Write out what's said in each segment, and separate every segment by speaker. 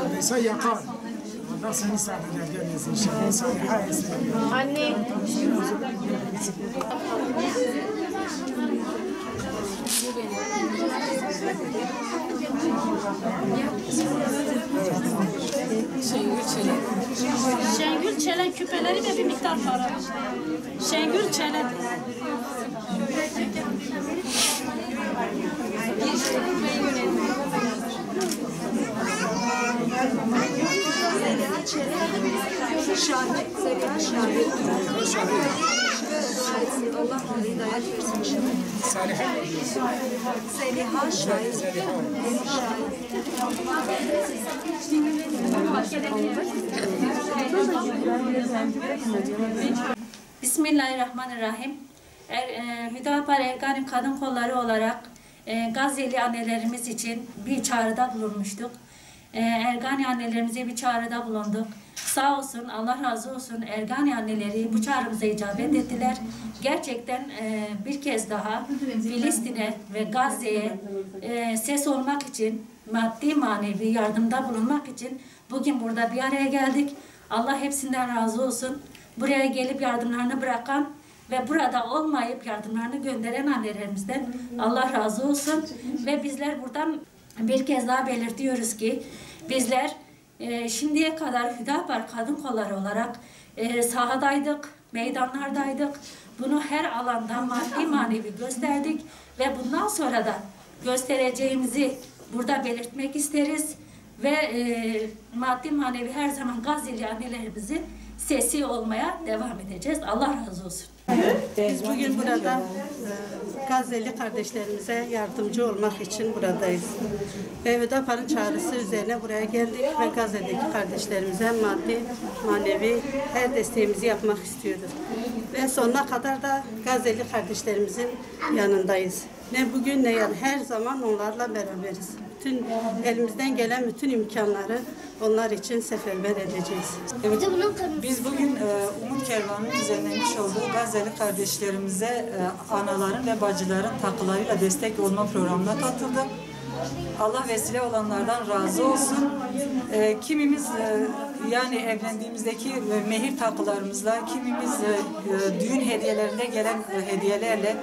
Speaker 1: Zümeysa Yakar. Allah seni saadetle gelmesin inşallah. Saliha etsin.
Speaker 2: Anne. Şengül Çelen küpeleri de bir miktar para. Şengül Çelen.
Speaker 3: Zeliha Şahit. Allah hidayet versin. Zeliha Şahit.
Speaker 4: Bismillahirrahmanirrahim. Hüdapar Ergani Kadın Kolları olarak Gazze'li annelerimiz için bir çağrıda bulunmuştuk. Ergani annelerimize bir çağrıda bulunduk. Sağ olsun, Allah razı olsun Ergani anneleri bu çağrımıza icabet ettiler. Gerçekten bir kez daha Filistin'e ve Gazze'ye ses olmak için, maddi manevi yardımda bulunmak için bugün burada bir araya geldik. Allah hepsinden razı olsun. Buraya gelip yardımlarını bırakan ve burada olmayıp yardımlarını gönderen annelerimizden Allah razı olsun. Ve bizler buradan bir kez daha belirtiyoruz ki bizler şimdiye kadar Hüdapar Kadın Kolları olarak sahadaydık, meydanlardaydık. Bunu her alanda maddi manevi gösterdik ve bundan sonra da göstereceğimizi burada belirtmek isteriz. Ve maddi manevi her zaman Gazze'li annelerimizin sesi olmaya devam edeceğiz. Allah razı olsun.
Speaker 5: Biz bugün burada Gazze'li kardeşlerimize yardımcı olmak için buradayız. Ve Hüdapar'ın çağrısı üzerine buraya geldik ve Gazze'deki kardeşlerimize maddi, manevi her desteğimizi yapmak istiyoruz. Ve sonuna kadar da Gazze'li kardeşlerimizin yanındayız. Ne bugün ne yarın her zaman onlarla beraberiz. Bütün elimizden gelen bütün imkanları onlar için seferber edeceğiz.
Speaker 6: Evet, biz bugün Umut Kervanı'nın düzenlemiş olduğu Gazze'li kardeşlerimize anaların ve bacıların takılarıyla destek olma programına katıldık. Allah vesile olanlardan razı olsun. Kimimiz yani evlendiğimizdeki mehir takılarımızla, kimimiz düğün hediyelerinde gelen hediyelerle,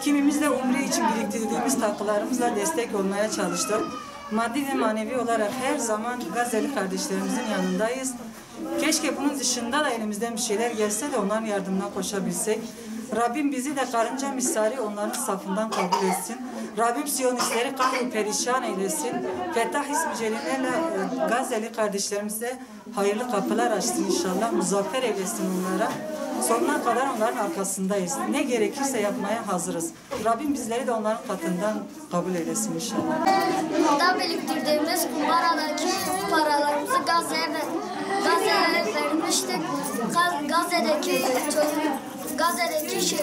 Speaker 6: kimimiz de umre için biriktirdiğimiz takılarımızla destek olmaya çalıştık. Maddi ve manevi olarak her zaman Gazze'li kardeşlerimizin yanındayız. Keşke bunun dışında da elimizden bir şeyler gelse de onların yardımına koşabilsek. Rabbim bizi de karınca misali onların safından kabul etsin. Rabbim Siyonistleri kahru perişan eylesin. Fettah ismi celilerle Gazze'li kardeşlerimize hayırlı kapılar açsın inşallah. Muzaffer eylesin onlara. Sonuna kadar onların arkasındayız. Ne gerekirse yapmaya hazırız. Rabbim bizleri de onların katından kabul eylesin inşallah.
Speaker 7: Burada biriktirdiğimiz kumbaradaki paralarımızı Gazze'ye vermiştik. Gazze'deki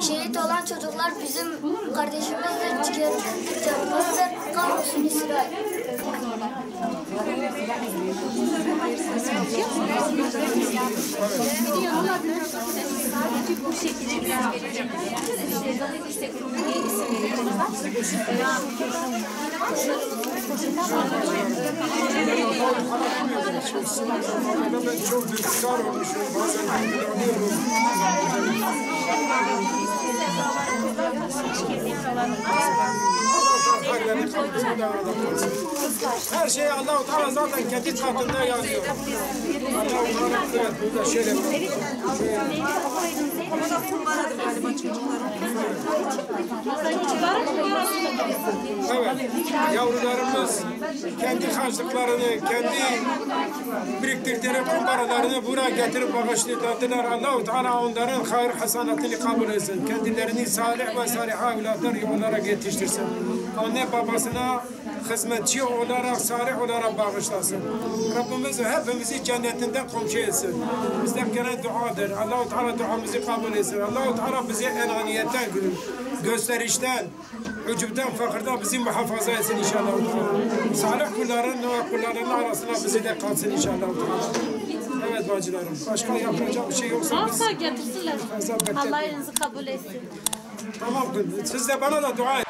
Speaker 7: şehit olan çocuklar bizim kardeşimizdir, ciğerimizdir. Kahrolsun İsrail.
Speaker 2: Bu şekilde biraz vereceğim.
Speaker 1: Ben çok dürtüsar olmuşum. Bazen inanıyorum. Her şey Allah-u Teala zaten kendi katında yazıyor. Allah-u Teala evet burada şöyle.
Speaker 3: Ama da kumbaradır galiba çocukların.
Speaker 1: Evet, yavrularımız kendi harçlıklarını, kendi biriktirdikleri kumbaralarını buraya getirip bağışladılar. Allah-u Teala onların hayır hasanatını kabul etsin. Kendilerini salih ve salih evlatlar olarak yetiştirsin. Anne babasına hizmetçi olarak, salih olarak bağışlasın. Rabbimiz hepimizi cennetinden komşu etsin. Bizden gelen duadır. Allah-u Teala duamızı kabul etsin. Allah-u Teala bizi enaniyetten gülür. gösterişten, ucubdan, fakirden bizi muhafaza etsin inşallah. Salih kulların arasına bizi de kalsın inşallah. Evet bacılarım. Başka yapacak bir şey yoksa biz
Speaker 2: Asla getirsinler.
Speaker 1: fazla beklemeyin.
Speaker 2: Allah elinizi kabul etsin.
Speaker 1: Tamam kızım. Siz de bana da dua edin.